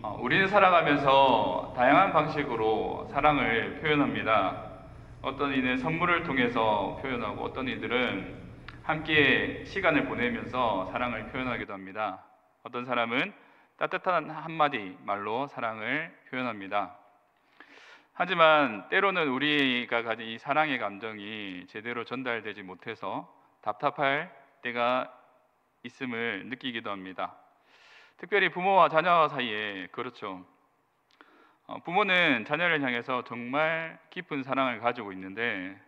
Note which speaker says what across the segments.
Speaker 1: 우리는 살아가면서 다양한 방식으로 사랑을 표현합니다. 어떤 이는 선물을 통해서 표현하고 어떤 이들은 함께 시간을 보내면서 사랑을 표현하기도 합니다. 어떤 사람은 따뜻한 한마디 말로 사랑을 표현합니다. 하지만 때로는 우리가 가진 이 사랑의 감정이 제대로 전달되지 못해서 답답할 때가 있음을 느끼기도 합니다. 특별히 부모와 자녀 사이에 그렇죠. 부모는 자녀를 향해서 정말 깊은 사랑을 가지고 있는데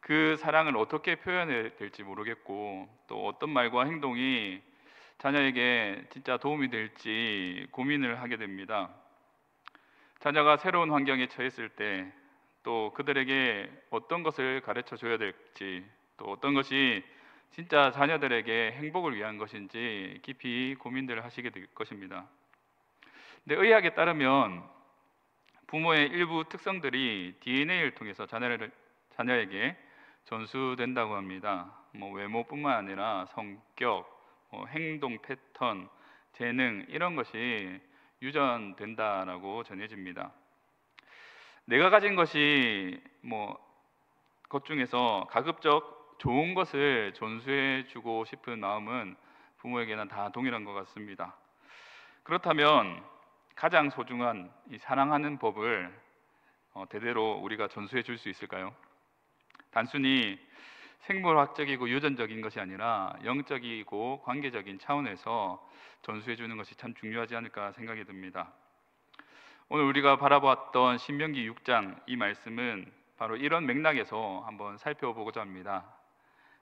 Speaker 1: 그 사랑을 어떻게 표현해야 될지 모르겠고 또 어떤 말과 행동이 자녀에게 진짜 도움이 될지 고민을 하게 됩니다. 자녀가 새로운 환경에 처했을 때 또 그들에게 어떤 것을 가르쳐 줘야 될지 또 어떤 것이 진짜 자녀들에게 행복을 위한 것인지 깊이 고민들을 하시게 될 것입니다. 근데 의학에 따르면 부모의 일부 특성들이 DNA를 통해서 자녀에게 전수된다고 합니다. 외모뿐만 아니라 성격, 행동 패턴, 재능 이런 것이 유전된다라고 전해집니다. 내가 가진 것이 것 중에서 가급적 좋은 것을 전수해주고 싶은 마음은 부모에게는 다 동일한 것 같습니다. 그렇다면 가장 소중한 이 사랑하는 법을 대대로 우리가 전수해 줄 수 있을까요? 단순히 생물학적이고 유전적인 것이 아니라 영적이고 관계적인 차원에서 전수해 주는 것이 참 중요하지 않을까 생각이 듭니다. 오늘 우리가 바라보았던 신명기 6장 이 말씀은 바로 이런 맥락에서 한번 살펴보고자 합니다.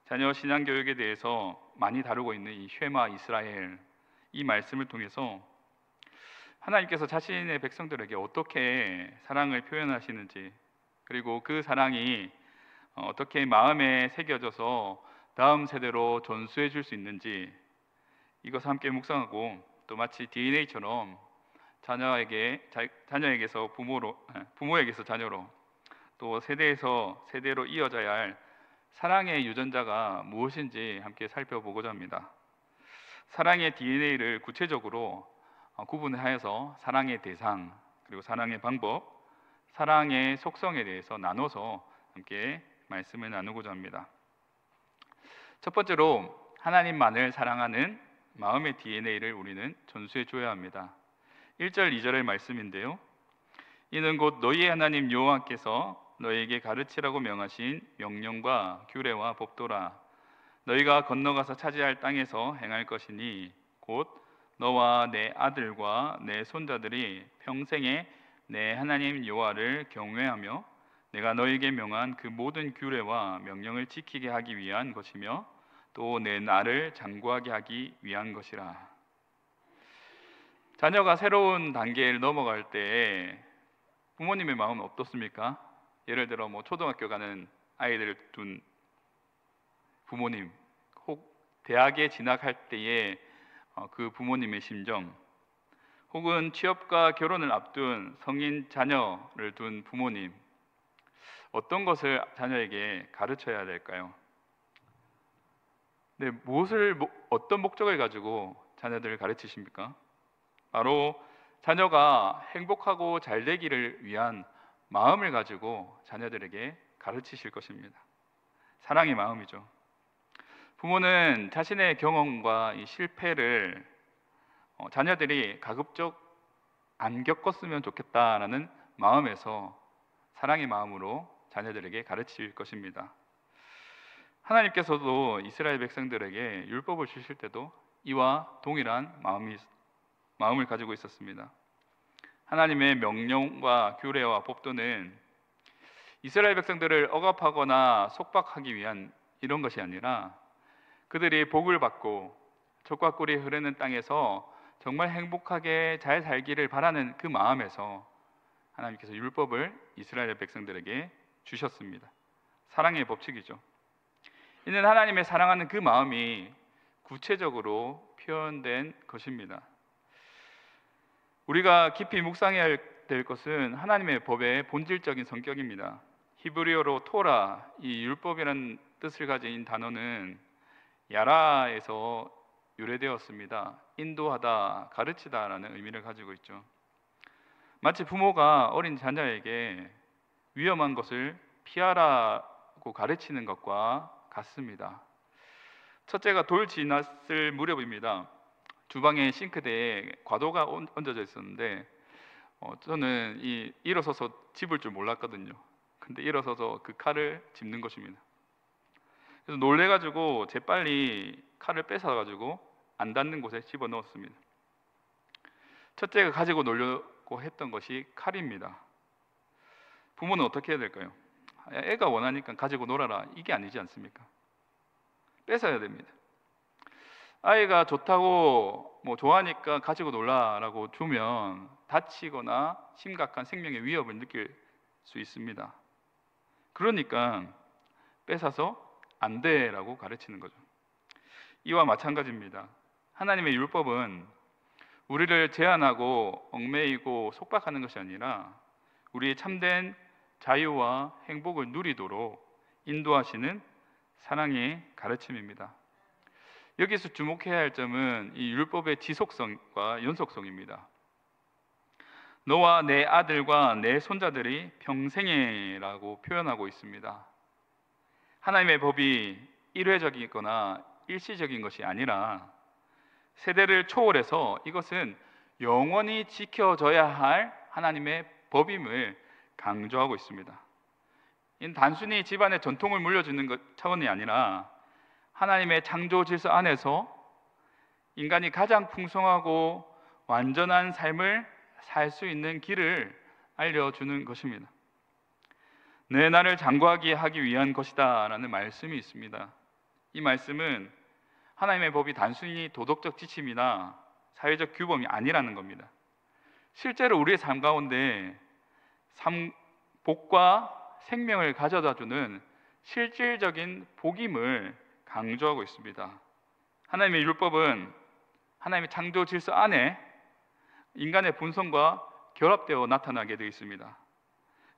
Speaker 1: 자녀 신앙 교육에 대해서 많이 다루고 있는 이 쉐마 이스라엘 이 말씀을 통해서 하나님께서 자신의 백성들에게 어떻게 사랑을 표현하시는지 그리고 그 사랑이 어떻게 마음에 새겨져서 다음 세대로 전수해 줄 수 있는지 이것을 함께 묵상하고 또 마치 DNA처럼 자녀에게서 부모에게서 자녀로 또 세대에서 세대로 이어져야 할 사랑의 유전자가 무엇인지 함께 살펴보고자 합니다. 사랑의 DNA를 구체적으로 구분하여서 사랑의 대상 그리고 사랑의 방법, 사랑의 속성에 대해서 나눠서 함께 말씀을 나누고자 합니다. 첫 번째로 하나님만을 사랑하는 마음의 DNA를 우리는 전수해 줘야 합니다. 1절 2절의 말씀인데요. 이는 곧 너희의 하나님 여호와께서 너희에게 가르치라고 명하신 명령과 규례와 법도라. 너희가 건너가서 차지할 땅에서 행할 것이니 곧 너와 내 아들과 내 손자들이 평생에 내 하나님 여호와를 경외하며 내가 너희에게 명한 그 모든 규례와 명령을 지키게 하기 위한 것이며 또 내 나를 장구하게 하기 위한 것이라. 자녀가 새로운 단계를 넘어갈 때 부모님의 마음은 어떻습니까? 예를 들어 초등학교 가는 아이들을 둔 부모님, 혹 대학에 진학할 때의 그 부모님의 심정, 혹은 취업과 결혼을 앞둔 성인 자녀를 둔 부모님, 어떤 것을 자녀에게 가르쳐야 될까요? 네, 어떤 목적을 가지고 자녀들을 가르치십니까? 바로 자녀가 행복하고 잘 되기를 위한 마음을 가지고 자녀들에게 가르치실 것입니다. 사랑의 마음이죠. 부모는 자신의 경험과 이 실패를 자녀들이 가급적 안 겪었으면 좋겠다라는 마음에서 사랑의 마음으로 자녀들에게 가르칠 것입니다. 하나님께서도 이스라엘 백성들에게 율법을 주실 때도 이와 동일한 마음을 가지고 있었습니다. 하나님의 명령과 규례와 법도는 이스라엘 백성들을 억압하거나 속박하기 위한 이런 것이 아니라 그들이 복을 받고 젖과 꿀이 흐르는 땅에서 정말 행복하게 잘 살기를 바라는 그 마음에서 하나님께서 율법을 이스라엘 백성들에게 주셨습니다. 사랑의 법칙이죠. 이는 하나님의 사랑하는 그 마음이 구체적으로 표현된 것입니다. 우리가 깊이 묵상해야 될 것은 하나님의 법의 본질적인 성격입니다. 히브리어로 토라, 이 율법이라는 뜻을 가진 단어는 야라에서 유래되었습니다. 인도하다, 가르치다라는 의미를 가지고 있죠. 마치 부모가 어린 자녀에게 위험한 것을 피하라고 가르치는 것과 같습니다. 첫째가 돌 지났을 무렵입니다. 주방의 싱크대에 과도가 얹어져 있었는데 저는 일어서서 집을 줄 몰랐거든요. 근데 일어서서 그 칼을 짚는 것입니다. 그래서 놀래가지고 재빨리 칼을 뺏어가지고 안 닿는 곳에 집어넣었습니다. 첫째가 가지고 놀려고 했던 것이 칼입니다. 부모는 어떻게 해야 될까요? 애가 원하니까 가지고 놀아라, 이게 아니지 않습니까? 뺏어야 됩니다. 아이가 좋다고 좋아하니까 가지고 놀라라고 주면 다치거나 심각한 생명의 위협을 느낄 수 있습니다. 그러니까 뺏어서 안 돼라고 가르치는 거죠. 이와 마찬가지입니다. 하나님의 율법은 우리를 제한하고 얽매이고 속박하는 것이 아니라 우리의 참된 자유와 행복을 누리도록 인도하시는 사랑의 가르침입니다. 여기서 주목해야 할 점은 이 율법의 지속성과 연속성입니다. 너와 내 아들과 내 손자들이 평생이라고 표현하고 있습니다. 하나님의 법이 일회적이거나 일시적인 것이 아니라 세대를 초월해서 이것은 영원히 지켜져야 할 하나님의 법임을 강조하고 있습니다. 이는 단순히 집안의 전통을 물려주는 것 차원이 아니라 하나님의 창조 질서 안에서 인간이 가장 풍성하고 완전한 삶을 살 수 있는 길을 알려주는 것입니다. 내 나를 장구하게 하기 위한 것이다 라는 말씀이 있습니다. 이 말씀은 하나님의 법이 단순히 도덕적 지침이나 사회적 규범이 아니라는 겁니다. 실제로 우리의 삶 가운데 복과 생명을 가져다주는 실질적인 복임을 강조하고 있습니다. 하나님의 율법은 하나님의 창조 질서 안에 인간의 본성과 결합되어 나타나게 되어 있습니다.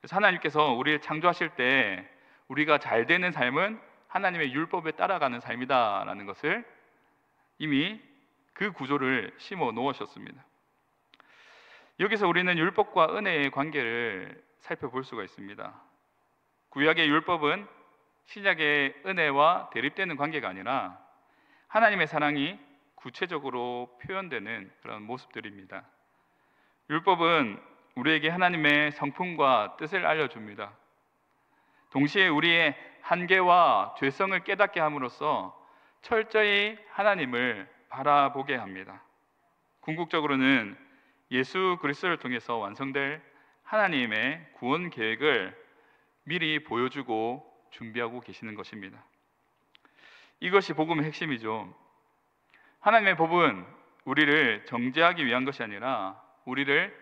Speaker 1: 그래서 하나님께서 우리를 창조하실 때 우리가 잘 되는 삶은 하나님의 율법에 따라가는 삶이다라는 것을 이미 그 구조를 심어 놓으셨습니다. 여기서 우리는 율법과 은혜의 관계를 살펴볼 수가 있습니다. 구약의 율법은 신약의 은혜와 대립되는 관계가 아니라 하나님의 사랑이 구체적으로 표현되는 그런 모습들입니다. 율법은 우리에게 하나님의 성품과 뜻을 알려줍니다. 동시에 우리의 한계와 죄성을 깨닫게 함으로써 철저히 하나님을 바라보게 합니다. 궁극적으로는 예수 그리스도를 통해서 완성될 하나님의 구원 계획을 미리 보여주고 준비하고 계시는 것입니다. 이것이 복음의 핵심이죠. 하나님의 법은 우리를 정죄하기 위한 것이 아니라 우리를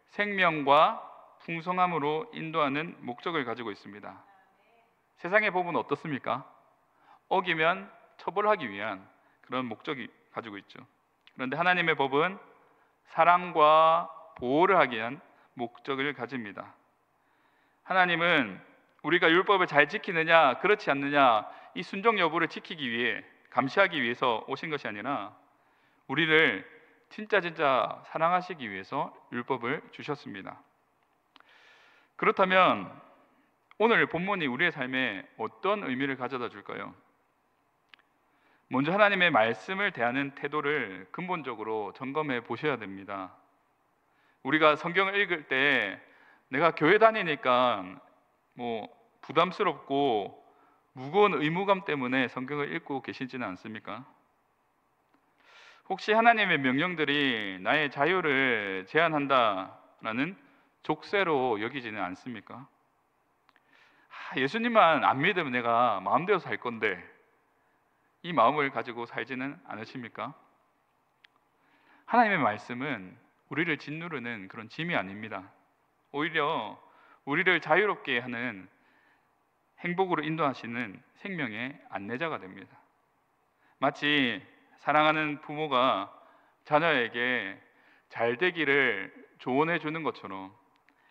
Speaker 1: 생명과 풍성함으로 인도하는 목적을 가지고 있습니다. 세상의 법은 어떻습니까? 어기면 처벌하기 위한 그런 목적이 가지고 있죠. 그런데 하나님의 법은 사랑과 보호를 하기 위한 목적을 가집니다. 하나님은 우리가 율법을 잘 지키느냐 그렇지 않느냐 이 순종 여부를 지키기 위해 감시하기 위해서 오신 것이 아니라 우리를 진짜 사랑하시기 위해서 율법을 주셨습니다. 그렇다면 오늘 본문이 우리의 삶에 어떤 의미를 가져다 줄까요? 먼저 하나님의 말씀을 대하는 태도를 근본적으로 점검해 보셔야 됩니다. 우리가 성경을 읽을 때 내가 교회 다니니까 부담스럽고 무거운 의무감 때문에 성경을 읽고 계시지는 않습니까? 혹시 하나님의 명령들이 나의 자유를 제한한다라는 족쇄로 여기지는 않습니까? 예수님만 안 믿으면 내가 마음대로 살 건데 이 마음을 가지고 살지는 않으십니까? 하나님의 말씀은 우리를 짓누르는 그런 짐이 아닙니다. 오히려 우리를 자유롭게 하는 행복으로 인도하시는 생명의 안내자가 됩니다. 마치 사랑하는 부모가 자녀에게 잘 되기를 조언해 주는 것처럼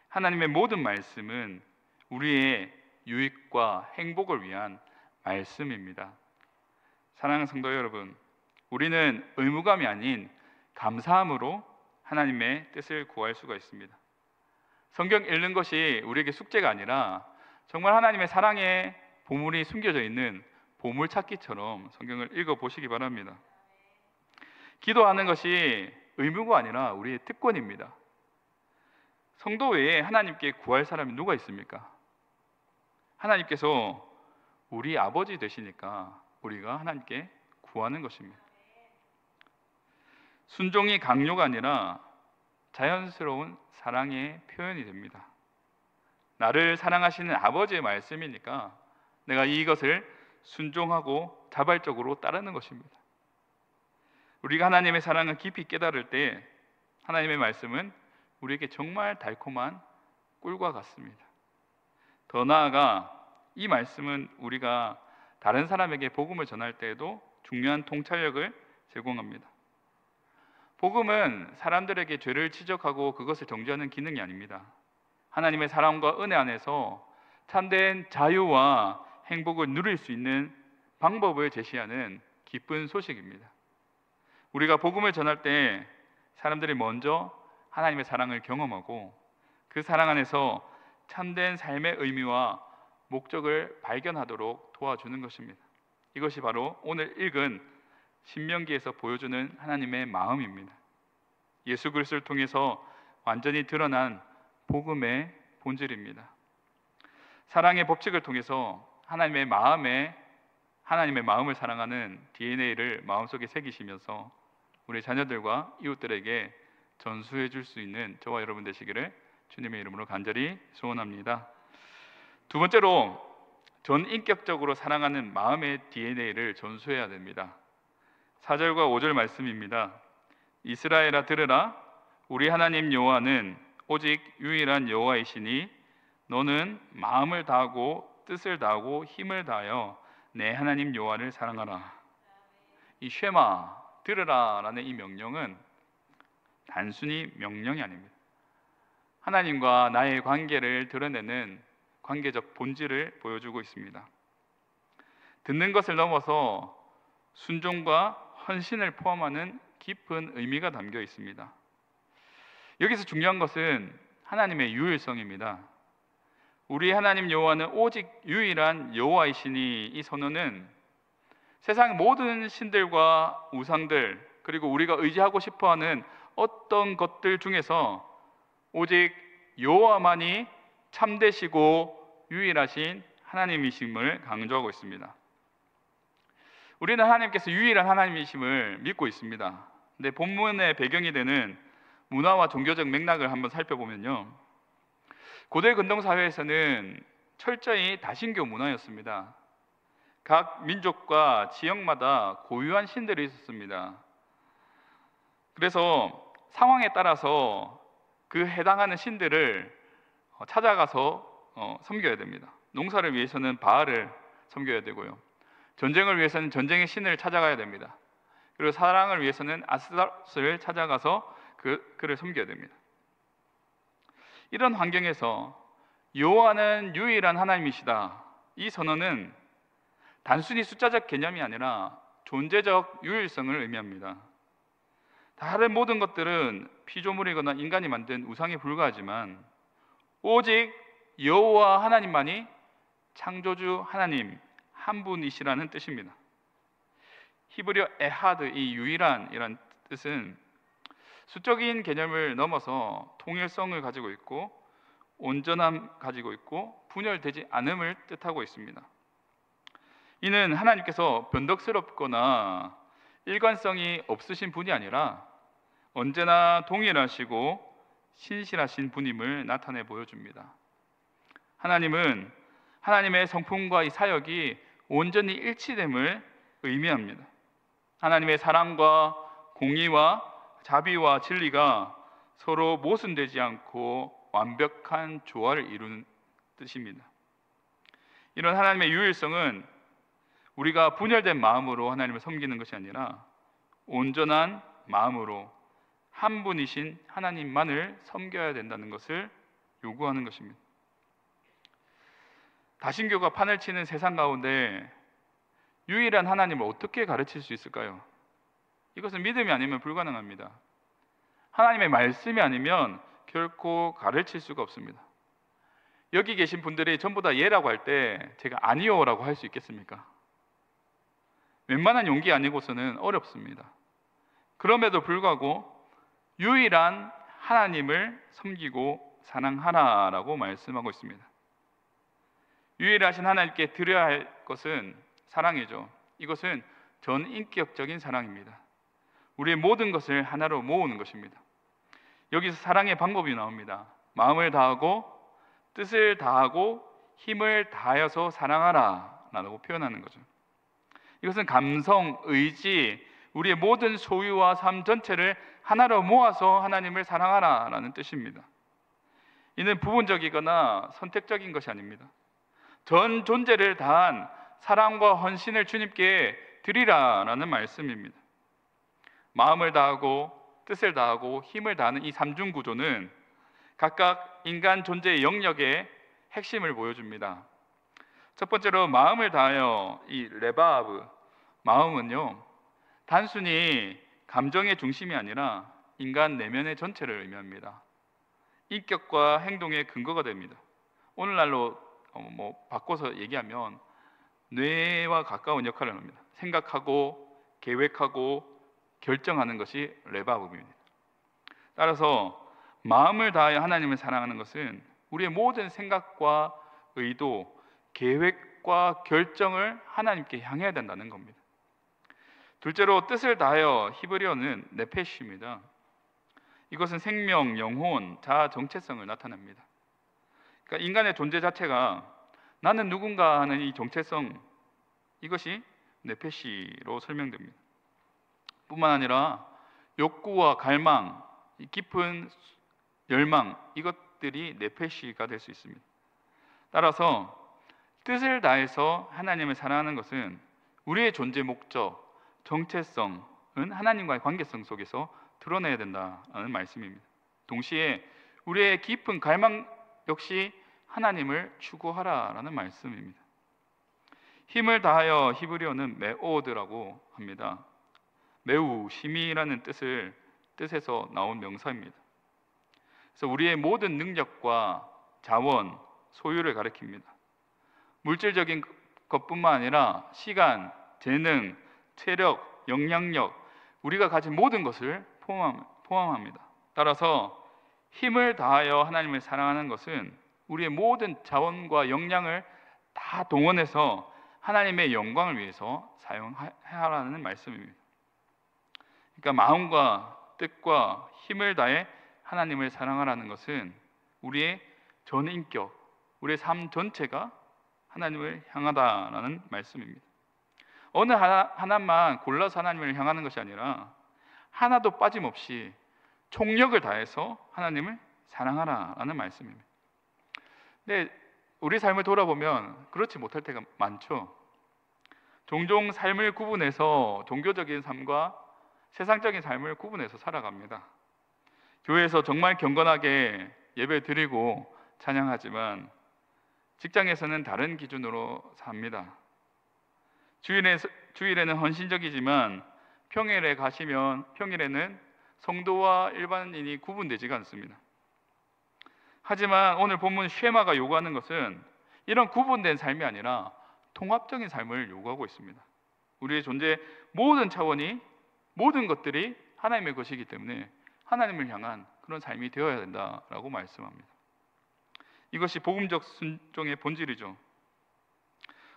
Speaker 1: 하나님의 모든 말씀은 우리의 유익과 행복을 위한 말씀입니다. 사랑하는 성도 여러분, 우리는 의무감이 아닌 감사함으로 하나님의 뜻을 구할 수가 있습니다. 성경 읽는 것이 우리에게 숙제가 아니라 정말 하나님의 사랑의 보물이 숨겨져 있는 보물찾기처럼 성경을 읽어보시기 바랍니다. 기도하는 것이 의무가 아니라 우리의 특권입니다. 성도 외에 하나님께 구할 사람이 누가 있습니까? 하나님께서 우리 아버지 되시니까 우리가 하나님께 구하는 것입니다. 순종이 강요가 아니라 자연스러운 사랑의 표현이 됩니다. 나를 사랑하시는 아버지의 말씀이니까 내가 이것을 순종하고 자발적으로 따르는 것입니다. 우리가 하나님의 사랑을 깊이 깨달을 때 하나님의 말씀은 우리에게 정말 달콤한 꿀과 같습니다. 더 나아가 이 말씀은 우리가 다른 사람에게 복음을 전할 때에도 중요한 통찰력을 제공합니다. 복음은 사람들에게 죄를 지적하고 그것을 정죄하는 기능이 아닙니다. 하나님의 사랑과 은혜 안에서 참된 자유와 행복을 누릴 수 있는 방법을 제시하는 기쁜 소식입니다. 우리가 복음을 전할 때 사람들이 먼저 하나님의 사랑을 경험하고 그 사랑 안에서 참된 삶의 의미와 목적을 발견하도록 도와주는 것입니다. 이것이 바로 오늘 읽은 신명기에서 보여주는 하나님의 마음입니다. 예수 그리스도를 통해서 완전히 드러난 복음의 본질입니다. 사랑의 법칙을 통해서 하나님의 마음을 사랑하는 DNA를 마음속에 새기시면서 우리 자녀들과 이웃들에게 전수해 줄 수 있는 저와 여러분 되시기를 주님의 이름으로 간절히 소원합니다. 두 번째로 전인격적으로 사랑하는 마음의 DNA를 전수해야 됩니다. 4절과 5절 말씀입니다. 이스라엘아 들으라, 우리 하나님 여호와는 오직 유일한 여호와이시니 너는 마음을 다하고 뜻을 다하고 힘을 다하여 내 하나님 여호와를 사랑하라. 이 쉐마, 들으라 라는 이 명령은 단순히 명령이 아닙니다. 하나님과 나의 관계를 드러내는 관계적 본질을 보여주고 있습니다. 듣는 것을 넘어서 순종과 헌신을 포함하는 깊은 의미가 담겨 있습니다. 여기서 중요한 것은 하나님의 유일성입니다. 우리 하나님 여호와는 오직 유일한 여호와이시니, 이 선언은 세상 모든 신들과 우상들, 그리고 우리가 의지하고 싶어하는 어떤 것들 중에서 오직 여호와만이 참되시고 유일하신 하나님이심을 강조하고 있습니다. 우리는 하나님께서 유일한 하나님이심을 믿고 있습니다. 근데 본문의 배경이 되는 문화와 종교적 맥락을 한번 살펴보면요, 고대 근동사회에서는 철저히 다신교 문화였습니다. 각 민족과 지역마다 고유한 신들이 있었습니다. 그래서 상황에 따라서 그 해당하는 신들을 찾아가서 섬겨야 됩니다. 농사를 위해서는 바알을 섬겨야 되고요, 전쟁을 위해서는 전쟁의 신을 찾아가야 됩니다. 그리고 사랑을 위해서는 아스타롯을 찾아가서 그를 섬겨야 됩니다. 이런 환경에서 여호와는 유일한 하나님이시다, 이 선언은 단순히 숫자적 개념이 아니라 존재적 유일성을 의미합니다. 다른 모든 것들은 피조물이거나 인간이 만든 우상에 불과하지만 오직 여호와 하나님만이 창조주 하나님 한 분이시라는 뜻입니다. 히브리어 에하드, 이 유일한이란 뜻은 수적인 개념을 넘어서 통일성을 가지고 있고 온전함 가지고 있고 분열되지 않음을 뜻하고 있습니다. 이는 하나님께서 변덕스럽거나 일관성이 없으신 분이 아니라 언제나 동일하시고 신실하신 분임을 나타내 보여줍니다. 하나님은 하나님의 성품과 이 사역이 온전히 일치됨을 의미합니다. 하나님의 사랑과 공의와 자비와 진리가 서로 모순되지 않고 완벽한 조화를 이루는 뜻입니다. 이런 하나님의 유일성은 우리가 분열된 마음으로 하나님을 섬기는 것이 아니라 온전한 마음으로 한 분이신 하나님만을 섬겨야 된다는 것을 요구하는 것입니다. 다신교가 판을 치는 세상 가운데 유일한 하나님을 어떻게 가르칠 수 있을까요? 이것은 믿음이 아니면 불가능합니다. 하나님의 말씀이 아니면 결코 가르칠 수가 없습니다. 여기 계신 분들이 전부 다 예라고 할 때 제가 아니요라고 할 수 있겠습니까? 웬만한 용기 아니고서는 어렵습니다. 그럼에도 불구하고 유일한 하나님을 섬기고 사랑하라라고 말씀하고 있습니다. 유일하신 하나님께 드려야 할 것은 사랑이죠. 이것은 전인격적인 사랑입니다. 우리의 모든 것을 하나로 모으는 것입니다. 여기서 사랑의 방법이 나옵니다. 마음을 다하고 뜻을 다하고 힘을 다하여서 사랑하라 라고 표현하는 거죠. 이것은 감성, 의지, 우리의 모든 소유와 삶 전체를 하나로 모아서 하나님을 사랑하라 라는 뜻입니다. 이는 부분적이거나 선택적인 것이 아닙니다. 전 존재를 다한 사랑과 헌신을 주님께 드리라 라는 말씀입니다. 마음을 다하고 뜻을 다하고 힘을 다하는 이 삼중 구조는 각각 인간 존재의 영역의 핵심을 보여줍니다. 첫 번째로 마음을 다하여 이 레바브, 마음은요 단순히 감정의 중심이 아니라 인간 내면의 전체를 의미합니다. 인격과 행동의 근거가 됩니다. 오늘날로 바꿔서 얘기하면 뇌와 가까운 역할을 합니다. 생각하고 계획하고 결정하는 것이 레바브입니다. 따라서 마음을 다하여 하나님을 사랑하는 것은 우리의 모든 생각과 의도, 계획과 결정을 하나님께 향해야 된다는 겁니다. 둘째로 뜻을 다하여 히브리어는 네페시입니다. 이것은 생명, 영혼, 자아 정체성을 나타냅니다. 그러니까 인간의 존재 자체가 나는 누군가 하는 이 정체성, 이것이 네페시로 설명됩니다. 뿐만 아니라 욕구와 갈망, 깊은 열망, 이것들이 네페시가 될 수 있습니다. 따라서 뜻을 다해서 하나님을 사랑하는 것은 우리의 존재 목적, 정체성은 하나님과의 관계성 속에서 드러내야 된다는 말씀입니다. 동시에 우리의 깊은 갈망 역시 하나님을 추구하라라는 말씀입니다. 힘을 다하여 히브리어는 메오드라고 합니다. 매우 힘이라는 뜻에서 나온 명사입니다. 그래서 우리의 모든 능력과 자원, 소유를 가리킵니다. 물질적인 것뿐만 아니라 시간, 재능, 체력, 영향력, 우리가 가진 모든 것을 포함합니다. 따라서 힘을 다하여 하나님을 사랑하는 것은 우리의 모든 자원과 역량을 다 동원해서 하나님의 영광을 위해서 사용하라는 말씀입니다. 그러니까 마음과 뜻과 힘을 다해 하나님을 사랑하라는 것은 우리의 전인격, 우리의 삶 전체가 하나님을 향하다라는 말씀입니다. 어느 하나만 골라서 하나님을 향하는 것이 아니라 하나도 빠짐없이 총력을 다해서 하나님을 사랑하라라는 말씀입니다. 근데 우리 삶을 돌아보면 그렇지 못할 때가 많죠. 종종 삶을 구분해서 종교적인 삶과 세상적인 삶을 구분해서 살아갑니다. 교회에서 정말 경건하게 예배 드리고 찬양하지만 직장에서는 다른 기준으로 삽니다. 주일에는 헌신적이지만 평일에는 성도와 일반인이 구분되지가 않습니다. 하지만 오늘 본문 쉐마가 요구하는 것은 이런 구분된 삶이 아니라 통합적인 삶을 요구하고 있습니다. 우리의 존재 모든 차원이, 모든 것들이 하나님의 것이기 때문에 하나님을 향한 그런 삶이 되어야 된다라고 말씀합니다. 이것이 복음적 순종의 본질이죠.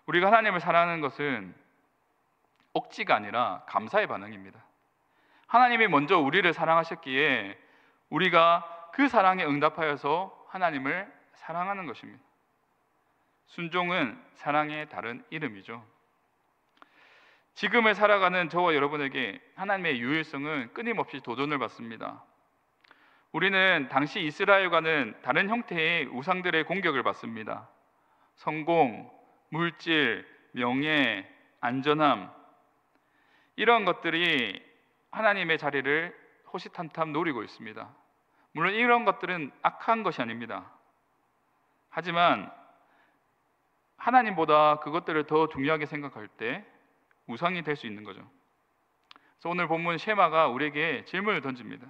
Speaker 1: 우리가 하나님을 사랑하는 것은 억지가 아니라 감사의 반응입니다. 하나님이 먼저 우리를 사랑하셨기에 우리가 그 사랑에 응답하여서 하나님을 사랑하는 것입니다. 순종은 사랑의 다른 이름이죠. 지금을 살아가는 저와 여러분에게 하나님의 유일성은 끊임없이 도전을 받습니다. 우리는 당시 이스라엘과는 다른 형태의 우상들의 공격을 받습니다. 성공, 물질, 명예, 안전함, 이런 것들이 하나님의 자리를 호시탐탐 노리고 있습니다. 물론 이런 것들은 악한 것이 아닙니다. 하지만 하나님보다 그것들을 더 중요하게 생각할 때 우상이 될 수 있는 거죠. 그래서 오늘 본문 쉐마가 우리에게 질문을 던집니다.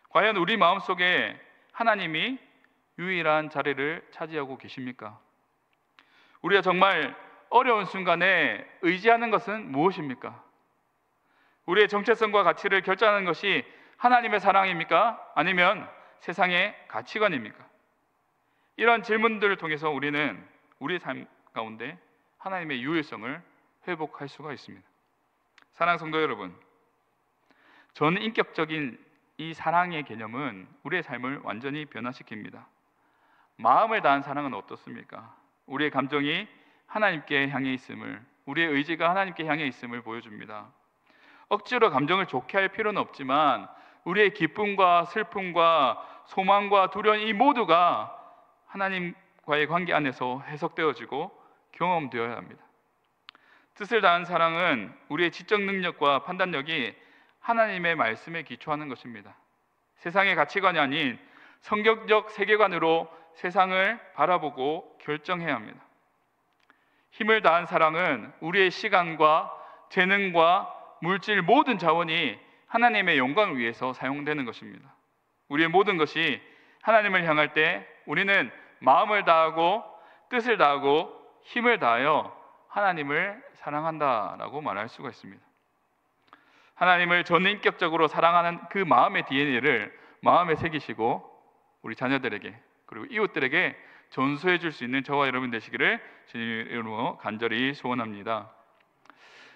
Speaker 1: 과연 우리 마음속에 하나님이 유일한 자리를 차지하고 계십니까? 우리가 정말 어려운 순간에 의지하는 것은 무엇입니까? 우리의 정체성과 가치를 결정하는 것이 하나님의 사랑입니까? 아니면 세상의 가치관입니까? 이런 질문들을 통해서 우리는 우리의 삶 가운데 하나님의 유일성을 회복할 수가 있습니다. 사랑하는 성도 여러분, 전인격적인 이 사랑의 개념은 우리의 삶을 완전히 변화시킵니다. 마음을 다한 사랑은 어떻습니까? 우리의 감정이 하나님께 향해 있음을, 우리의 의지가 하나님께 향해 있음을 보여줍니다. 억지로 감정을 좋게 할 필요는 없지만 우리의 기쁨과 슬픔과 소망과 두려움 이 모두가 하나님과의 관계 안에서 해석되어지고 경험되어야 합니다. 뜻을 다한 사랑은 우리의 지적 능력과 판단력이 하나님의 말씀에 기초하는 것입니다. 세상의 가치관이 아닌 성경적 세계관으로 세상을 바라보고 결정해야 합니다. 힘을 다한 사랑은 우리의 시간과 재능과 물질 모든 자원이 하나님의 영광을 위해서 사용되는 것입니다. 우리의 모든 것이 하나님을 향할 때 우리는 마음을 다하고 뜻을 다하고 힘을 다하여 하나님을 사랑한다라고 말할 수가 있습니다. 하나님을 전인격적으로 사랑하는 그 마음의 DNA를 마음에 새기시고 우리 자녀들에게 그리고 이웃들에게 전수해 줄 수 있는 저와 여러분 되시기를 주님의 이름으로 간절히 소원합니다.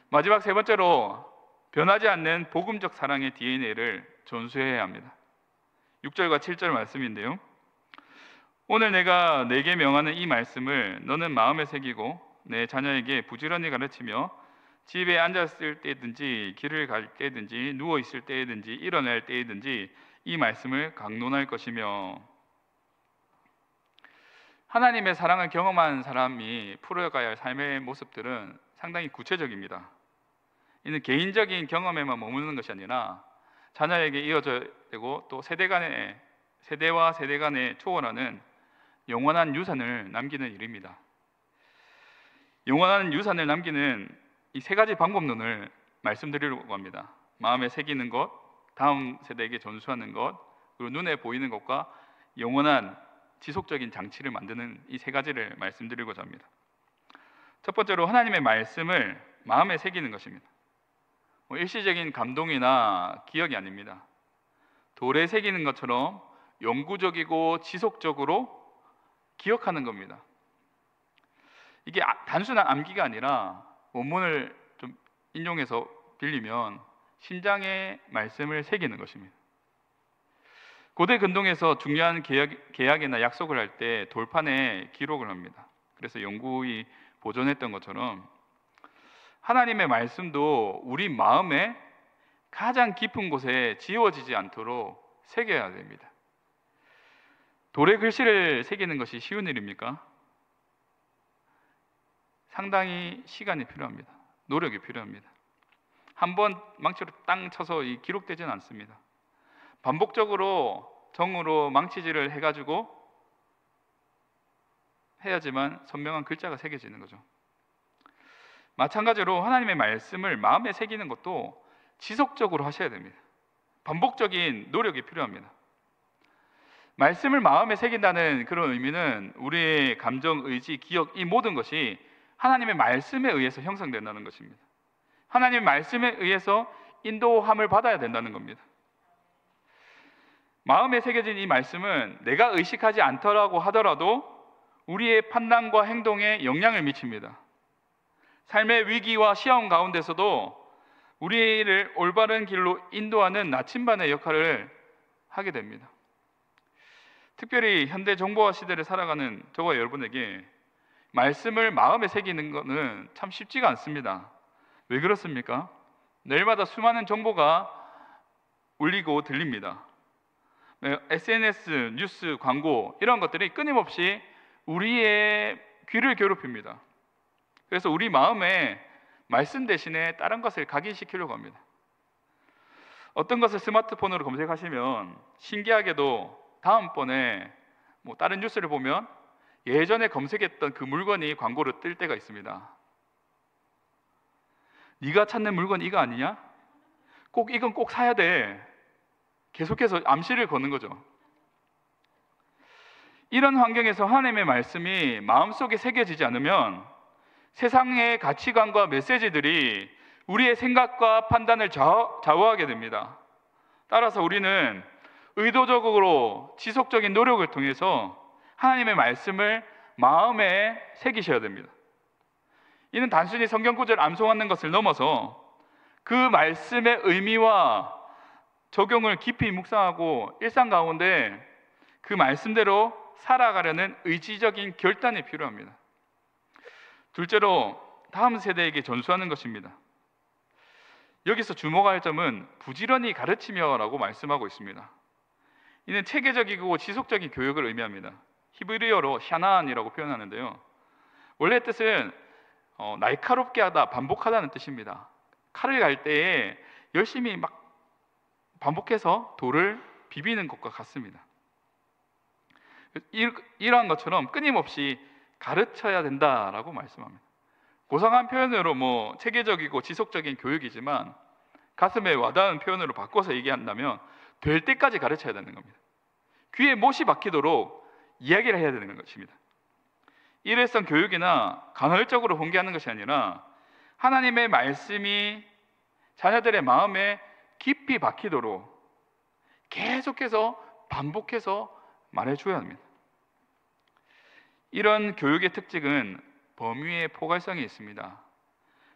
Speaker 1: 마지막 세 번째로 변하지 않는 복음적 사랑의 DNA를 전수해야 합니다. 6절과 7절 말씀인데요, 오늘 내가 내게 명하는 이 말씀을 너는 마음에 새기고 내 자녀에게 부지런히 가르치며 집에 앉았을 때든지 길을 갈 때든지 누워 있을 때든지 일어날 때든지 이 말씀을 강론할 것이며. 하나님의 사랑을 경험한 사람이 풀어가야 할 삶의 모습들은 상당히 구체적입니다. 이는 개인적인 경험에만 머무르는 것이 아니라 자녀에게 이어져야 되고 또 세대와 세대 간에 초월하는 영원한 유산을 남기는 일입니다. 영원한 유산을 남기는 이 세 가지 방법론을 말씀드리려고 합니다. 마음에 새기는 것, 다음 세대에게 전수하는 것, 그리고 눈에 보이는 것과 영원한 지속적인 장치를 만드는 이 세 가지를 말씀드리고자 합니다. 첫 번째로 하나님의 말씀을 마음에 새기는 것입니다. 일시적인 감동이나 기억이 아닙니다. 돌에 새기는 것처럼 영구적이고 지속적으로 기억하는 겁니다. 이게 단순한 암기가 아니라 원문을 좀 인용해서 빌리면 심장에 말씀을 새기는 것입니다. 고대 근동에서 중요한 계약이나 약속을 할 때 돌판에 기록을 합니다. 그래서 영구히 보존했던 것처럼 하나님의 말씀도 우리 마음에 가장 깊은 곳에 지워지지 않도록 새겨야 됩니다. 돌에 글씨를 새기는 것이 쉬운 일입니까? 상당히 시간이 필요합니다. 노력이 필요합니다. 한번 망치로 땅 쳐서 기록되지는 않습니다. 반복적으로 정으로 망치질을 해가지고 해야지만 선명한 글자가 새겨지는 거죠. 마찬가지로 하나님의 말씀을 마음에 새기는 것도 지속적으로 하셔야 됩니다. 반복적인 노력이 필요합니다. 말씀을 마음에 새긴다는 그런 의미는 우리의 감정, 의지, 기억 이 모든 것이 하나님의 말씀에 의해서 형성된다는 것입니다. 하나님의 말씀에 의해서 인도함을 받아야 된다는 겁니다. 마음에 새겨진 이 말씀은 내가 의식하지 않더라고 하더라도 우리의 판단과 행동에 영향을 미칩니다. 삶의 위기와 시험 가운데서도 우리를 올바른 길로 인도하는 나침반의 역할을 하게 됩니다. 특별히 현대 정보화 시대를 살아가는 저와 여러분에게 말씀을 마음에 새기는 것은 참 쉽지가 않습니다. 왜 그렇습니까? 내일마다 수많은 정보가 울리고 들립니다. SNS, 뉴스, 광고 이런 것들이 끊임없이 우리의 귀를 괴롭힙니다. 그래서 우리 마음에 말씀 대신에 다른 것을 각인시키려고 합니다. 어떤 것을 스마트폰으로 검색하시면 신기하게도 다음번에 다른 뉴스를 보면 예전에 검색했던 그 물건이 광고로 뜰 때가 있습니다. 네가 찾는 물건 이거 아니냐? 꼭 이건 꼭 사야 돼. 계속해서 암시를 거는 거죠. 이런 환경에서 하나님의 말씀이 마음속에 새겨지지 않으면 세상의 가치관과 메시지들이 우리의 생각과 판단을 좌우하게 됩니다. 따라서 우리는 의도적으로 지속적인 노력을 통해서 하나님의 말씀을 마음에 새기셔야 됩니다. 이는 단순히 성경 구절을 암송하는 것을 넘어서 그 말씀의 의미와 적용을 깊이 묵상하고 일상 가운데 그 말씀대로 살아가려는 의지적인 결단이 필요합니다. 둘째로 다음 세대에게 전수하는 것입니다. 여기서 주목할 점은 부지런히 가르치며라고 말씀하고 있습니다. 이는 체계적이고 지속적인 교육을 의미합니다. 히브리어로 샤난이라고 표현하는데요, 원래 뜻은 날카롭게 하다, 반복하다는 뜻입니다. 칼을 갈 때에 열심히 막 반복해서 돌을 비비는 것과 같습니다. 이러한 것처럼 끊임없이 가르쳐야 된다라고 말씀합니다. 고상한 표현으로 체계적이고 지속적인 교육이지만 가슴에 와닿은 표현으로 바꿔서 얘기한다면 될 때까지 가르쳐야 되는 겁니다. 귀에 못이 박히도록 이야기를 해야 되는 것입니다. 일회성 교육이나 간헐적으로 공개하는 것이 아니라 하나님의 말씀이 자녀들의 마음에 깊이 박히도록 계속해서 반복해서 말해줘야 합니다. 이런 교육의 특징은 범위의 포괄성이 있습니다.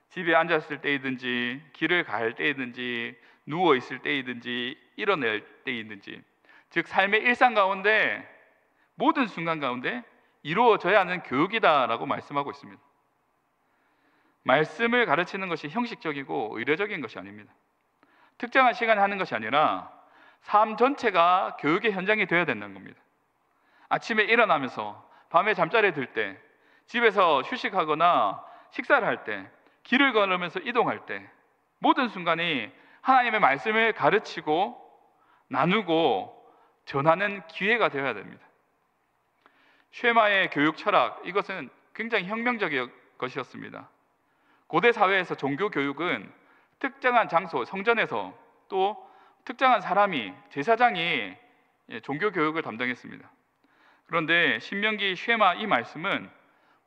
Speaker 1: 집에 앉았을 때이든지 길을 갈 때이든지 누워있을 때이든지 일어날 때이든지, 즉 삶의 일상 가운데 모든 순간 가운데 이루어져야 하는 교육이다라고 말씀하고 있습니다. 말씀을 가르치는 것이 형식적이고 의례적인 것이 아닙니다. 특정한 시간에 하는 것이 아니라 삶 전체가 교육의 현장이 되어야 된다는 겁니다. 아침에 일어나면서 밤에 잠자리에 들 때, 집에서 휴식하거나 식사를 할 때, 길을 걸으면서 이동할 때 모든 순간이 하나님의 말씀을 가르치고 나누고 전하는 기회가 되어야 됩니다. 쉐마의 교육 철학, 이것은 굉장히 혁명적인 것이었습니다. 고대 사회에서 종교 교육은 특정한 장소, 성전에서 또 특정한 사람이, 제사장이 종교 교육을 담당했습니다. 그런데 신명기 쉐마 이 말씀은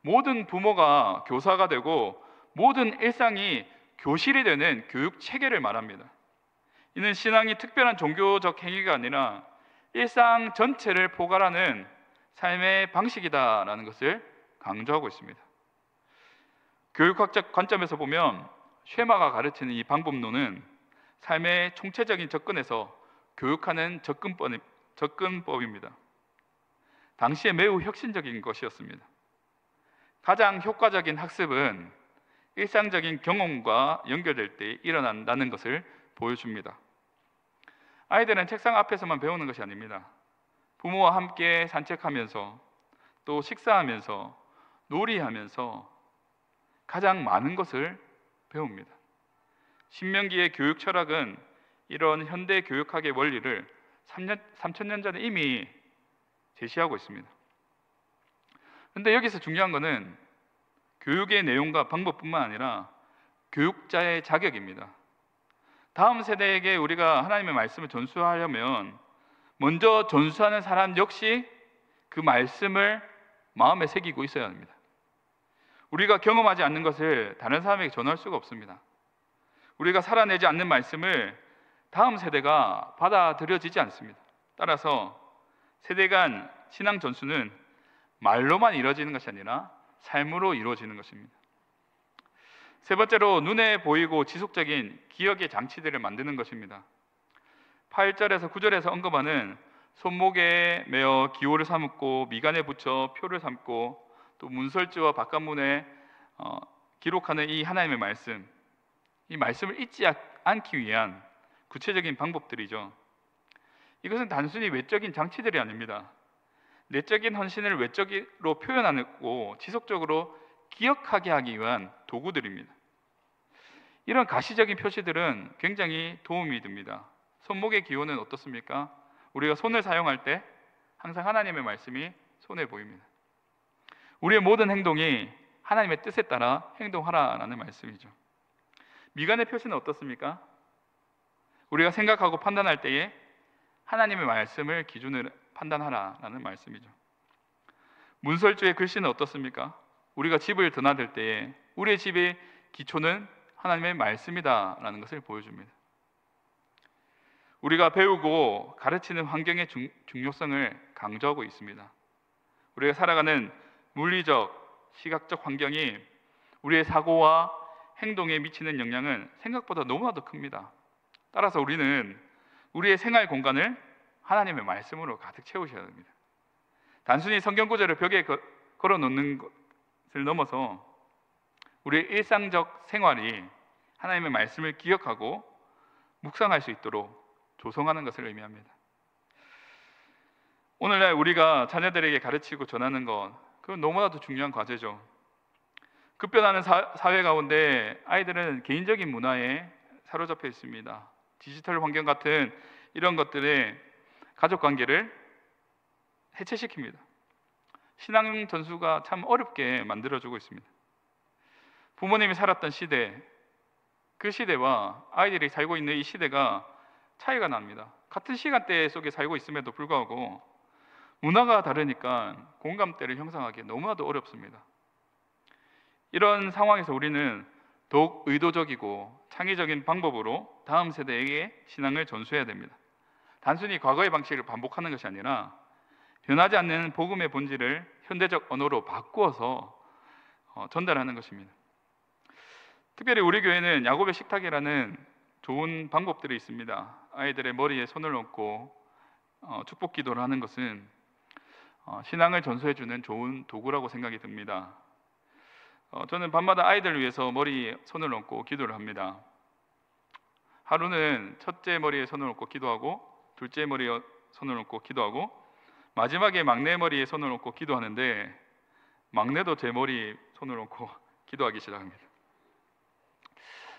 Speaker 1: 모든 부모가 교사가 되고 모든 일상이 교실이 되는 교육 체계를 말합니다. 이는 신앙이 특별한 종교적 행위가 아니라 일상 전체를 포괄하는 삶의 방식이다라는 것을 강조하고 있습니다. 교육학적 관점에서 보면 쉐마가 가르치는 이 방법론은 삶의 총체적인 접근에서 교육하는 접근법입니다. 당시에 매우 혁신적인 것이었습니다. 가장 효과적인 학습은 일상적인 경험과 연결될 때 일어난다는 것을 보여줍니다. 아이들은 책상 앞에서만 배우는 것이 아닙니다. 부모와 함께 산책하면서 또 식사하면서 놀이하면서 가장 많은 것을 배웁니다. 신명기의 교육 철학은 이런 현대 교육학의 원리를 3,000년 전에 이미 제시하고 있습니다. 그런데 여기서 중요한 것은 교육의 내용과 방법뿐만 아니라 교육자의 자격입니다. 다음 세대에게 우리가 하나님의 말씀을 전수하려면 먼저 전수하는 사람 역시 그 말씀을 마음에 새기고 있어야 합니다. 우리가 경험하지 않는 것을 다른 사람에게 전할 수가 없습니다. 우리가 살아내지 않는 말씀을 다음 세대가 받아들여지지 않습니다. 따라서 세대 간 신앙 전수는 말로만 이루어지는 것이 아니라 삶으로 이루어지는 것입니다. 세 번째로 눈에 보이고 지속적인 기억의 장치들을 만드는 것입니다. 8절에서 9절에서 언급하는 손목에 매어 기호를 삼고 미간에 붙여 표를 삼고 또 문설주와 바깥문에 기록하는 이 하나님의 말씀, 이 말씀을 잊지 않기 위한 구체적인 방법들이죠. 이것은 단순히 외적인 장치들이 아닙니다. 내적인 헌신을 외적으로 표현하고 지속적으로 기억하게 하기 위한 도구들입니다. 이런 가시적인 표시들은 굉장히 도움이 됩니다. 손목의 기호는 어떻습니까? 우리가 손을 사용할 때 항상 하나님의 말씀이 손에 보입니다. 우리의 모든 행동이 하나님의 뜻에 따라 행동하라라는 말씀이죠. 미간의 표시는 어떻습니까? 우리가 생각하고 판단할 때에 하나님의 말씀을 기준으로 판단하라라는 말씀이죠. 문설주의 글씨는 어떻습니까? 우리가 집을 드나들 때에 우리의 집의 기초는 하나님의 말씀이다라는 것을 보여줍니다. 우리가 배우고 가르치는 환경의 중요성을 강조하고 있습니다. 우리가 살아가는 물리적, 시각적 환경이 우리의 사고와 행동에 미치는 영향은 생각보다 너무나도 큽니다. 따라서 우리는 우리의 생활 공간을 하나님의 말씀으로 가득 채우셔야 됩니다. 단순히 성경 구절을 벽에 걸어 놓는 것을 넘어서 우리의 일상적 생활이 하나님의 말씀을 기억하고 묵상할 수 있도록 조성하는 것을 의미합니다. 오늘날 우리가 자녀들에게 가르치고 전하는 것, 그건 너무나도 중요한 과제죠. 급변하는 사회 가운데 아이들은 개인적인 문화에 사로잡혀 있습니다. 디지털 환경 같은 이런 것들에 가족 관계를 해체시킵니다. 신앙 전수가 참 어렵게 만들어주고 있습니다. 부모님이 살았던 시대, 그 시대와 아이들이 살고 있는 이 시대가 차이가 납니다. 같은 시간대 속에 살고 있음에도 불구하고 문화가 다르니까 공감대를 형성하기 너무나도 어렵습니다. 이런 상황에서 우리는 더욱 의도적이고 창의적인 방법으로 다음 세대에게 신앙을 전수해야 됩니다. 단순히 과거의 방식을 반복하는 것이 아니라 변하지 않는 복음의 본질을 현대적 언어로 바꾸어서 전달하는 것입니다. 특별히 우리 교회는 야곱의 식탁이라는 좋은 방법들이 있습니다. 아이들의 머리에 손을 얹고 축복 기도를 하는 것은 신앙을 전수해주는 좋은 도구라고 생각이 듭니다. 저는 밤마다 아이들을 위해서 머리에 손을 얹고 기도를 합니다. 하루는 첫째 머리에 손을 얹고 기도하고, 둘째 머리에 손을 얹고 기도하고, 마지막에 막내 머리에 손을 얹고 기도하는데 막내도 제 머리에 손을 얹고 기도하기 시작합니다.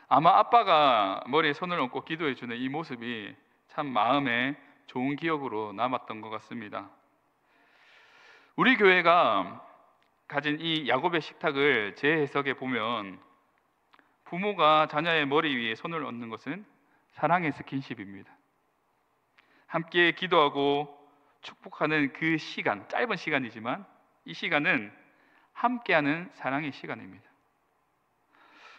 Speaker 1: 아마 아빠가 머리에 손을 얹고 기도해주는 이 모습이 참 마음에 좋은 기억으로 남았던 것 같습니다. 우리 교회가 가진 이 야곱의 식탁을 재해석해 보면 부모가 자녀의 머리 위에 손을 얹는 것은 사랑의 스킨십입니다. 함께 기도하고 축복하는 그 시간, 짧은 시간이지만 이 시간은 함께하는 사랑의 시간입니다.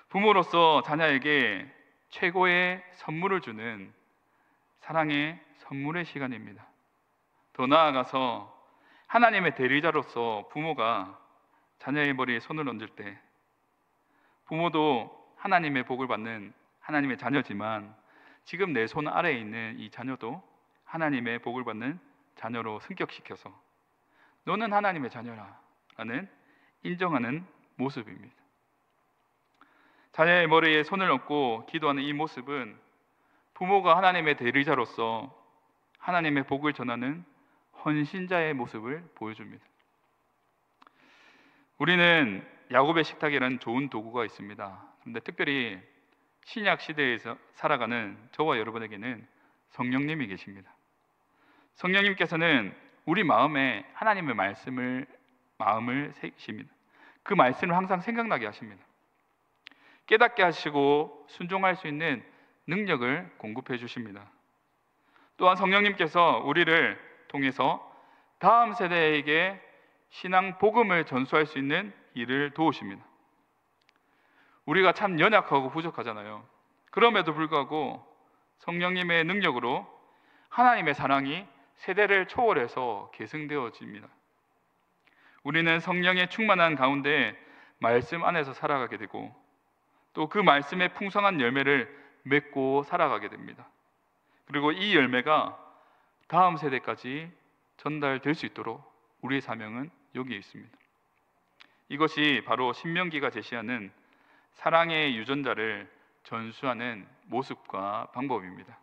Speaker 1: 부모로서 자녀에게 최고의 선물을 주는 사랑의 선물의 시간입니다. 더 나아가서 하나님의 대리자로서 부모가 자녀의 머리에 손을 얹을 때 부모도 하나님의 복을 받는 하나님의 자녀지만 지금 내 손 아래에 있는 이 자녀도 하나님의 복을 받는 자녀로 승격시켜서 너는 하나님의 자녀라 라는 인정하는 모습입니다. 자녀의 머리에 손을 얹고 기도하는 이 모습은 부모가 하나님의 대리자로서 하나님의 복을 전하는 헌신자의 모습을 보여줍니다. 우리는 야곱의 식탁이라는 좋은 도구가 있습니다. 그런데 특별히 신약 시대에서 살아가는 저와 여러분에게는 성령님이 계십니다. 성령님께서는 우리 마음에 하나님의 마음을 새기십니다. 그 말씀을 항상 생각나게 하십니다. 깨닫게 하시고 순종할 수 있는 능력을 공급해 주십니다. 또한 성령님께서 우리를 통해서 다음 세대에게 신앙 복음을 전수할 수 있는 일을 도우십니다. 우리가 참 연약하고 부족하잖아요. 그럼에도 불구하고 성령님의 능력으로 하나님의 사랑이 세대를 초월해서 계승되어집니다. 우리는 성령의 충만한 가운데 말씀 안에서 살아가게 되고 또 그 말씀의 풍성한 열매를 맺고 살아가게 됩니다. 그리고 이 열매가 다음 세대까지 전달될 수 있도록 우리의 사명은 여기에 있습니다. 이것이 바로 신명기가 제시하는 사랑의 유전자를 전수하는 모습과 방법입니다.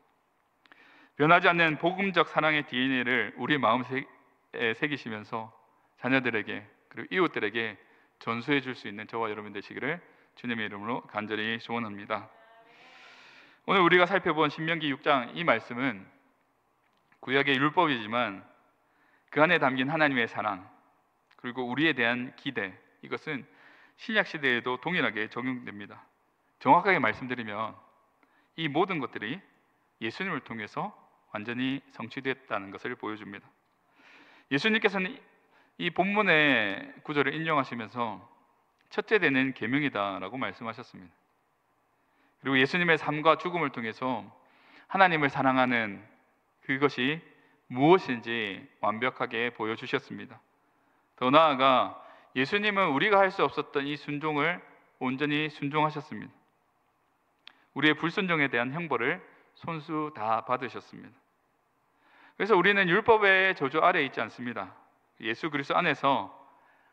Speaker 1: 변하지 않는 복음적 사랑의 DNA를 우리 마음에 새기시면서 자녀들에게 그리고 이웃들에게 전수해 줄 수 있는 저와 여러분 되시기를 주님의 이름으로 간절히 소원합니다. 오늘 우리가 살펴본 신명기 6장 이 말씀은 구약의 율법이지만 그 안에 담긴 하나님의 사랑 그리고 우리에 대한 기대, 이것은 신약 시대에도 동일하게 적용됩니다. 정확하게 말씀드리면 이 모든 것들이 예수님을 통해서 완전히 성취됐다는 것을 보여줍니다. 예수님께서는 이 본문의 구절을 인용하시면서 첫째 되는 계명이다라고 말씀하셨습니다. 그리고 예수님의 삶과 죽음을 통해서 하나님을 사랑하는 그것이 무엇인지 완벽하게 보여주셨습니다. 더 나아가 예수님은 우리가 할 수 없었던 이 순종을 온전히 순종하셨습니다. 우리의 불순종에 대한 형벌을 손수 다 받으셨습니다. 그래서 우리는 율법의 저주 아래에 있지 않습니다. 예수 그리스도 안에서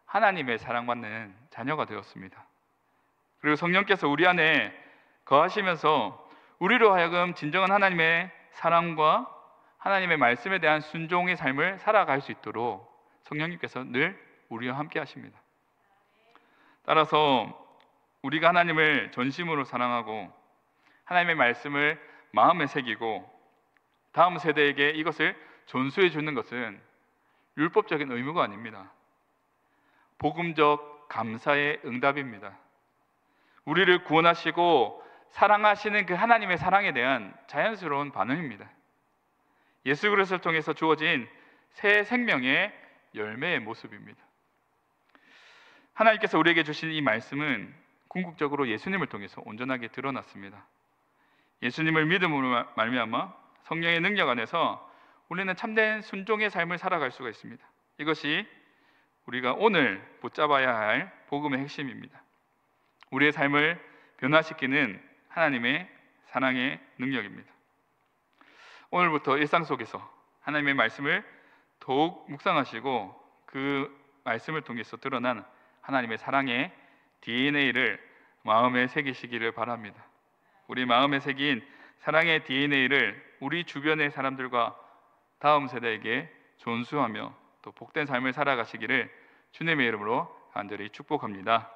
Speaker 1: 하나님의 사랑받는 자녀가 되었습니다. 그리고 성령께서 우리 안에 거하시면서 우리로 하여금 진정한 하나님의 사랑과 하나님의 말씀에 대한 순종의 삶을 살아갈 수 있도록 성령님께서 늘 우리와 함께 하십니다. 따라서 우리가 하나님을 전심으로 사랑하고 하나님의 말씀을 마음에 새기고 다음 세대에게 이것을 전수해 주는 것은 율법적인 의무가 아닙니다. 복음적 감사의 응답입니다. 우리를 구원하시고 사랑하시는 그 하나님의 사랑에 대한 자연스러운 반응입니다. 예수 그리스도를 통해서 주어진 새 생명의 열매의 모습입니다. 하나님께서 우리에게 주신 이 말씀은 궁극적으로 예수님을 통해서 온전하게 드러났습니다. 예수님을 믿음으로 말미암아 성령의 능력 안에서 우리는 참된 순종의 삶을 살아갈 수가 있습니다. 이것이 우리가 오늘 붙잡아야 할 복음의 핵심입니다. 우리의 삶을 변화시키는 하나님의 사랑의 능력입니다. 오늘부터 일상 속에서 하나님의 말씀을 더욱 묵상하시고 그 말씀을 통해서 드러난 하나님의 사랑의 DNA를 마음에 새기시기를 바랍니다. 우리 마음에 새긴 사랑의 DNA를 우리 주변의 사람들과 다음 세대에게 전수하며 또 복된 삶을 살아가시기를 주님의 이름으로 간절히 축복합니다.